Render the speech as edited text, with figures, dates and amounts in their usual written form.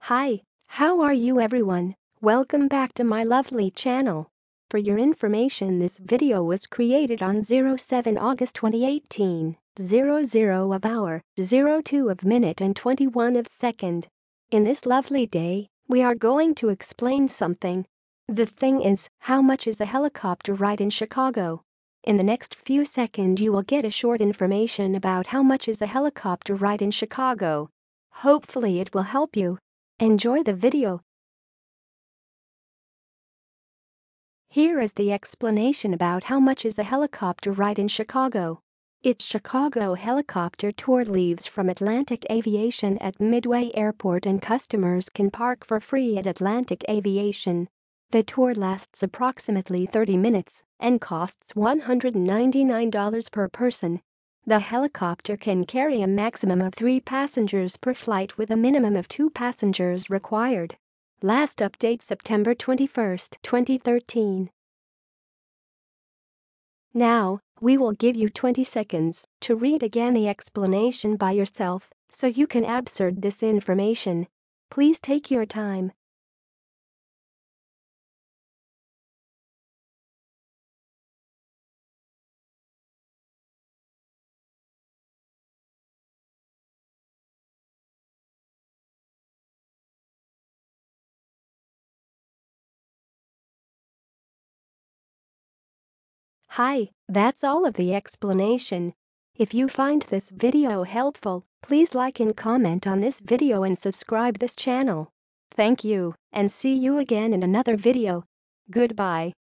Hi, how are you everyone? Welcome back to my lovely channel. For your information, this video was created on 07 August 2018, 00 of hour, 02 of minute and 21 of second. In this lovely day, we are going to explain something. The thing is, how much is a helicopter ride in Chicago? In the next few seconds you will get a short information about how much is a helicopter ride in Chicago. Hopefully it will help you. Enjoy the video. Here is the explanation about how much is a helicopter ride in Chicago. Its Chicago helicopter tour leaves from Atlantic Aviation at Midway Airport and customers can park for free at Atlantic Aviation. The tour lasts approximately 30 minutes and costs $199 per person. The helicopter can carry a maximum of 3 passengers per flight with a minimum of 2 passengers required. Last update September 21, 2013. Now, we will give you 20 seconds to read again the explanation by yourself so you can absorb this information. Please take your time. Hi, that's all of the explanation. If you find this video helpful, please like and comment on this video and subscribe this channel. Thank you, and see you again in another video. Goodbye.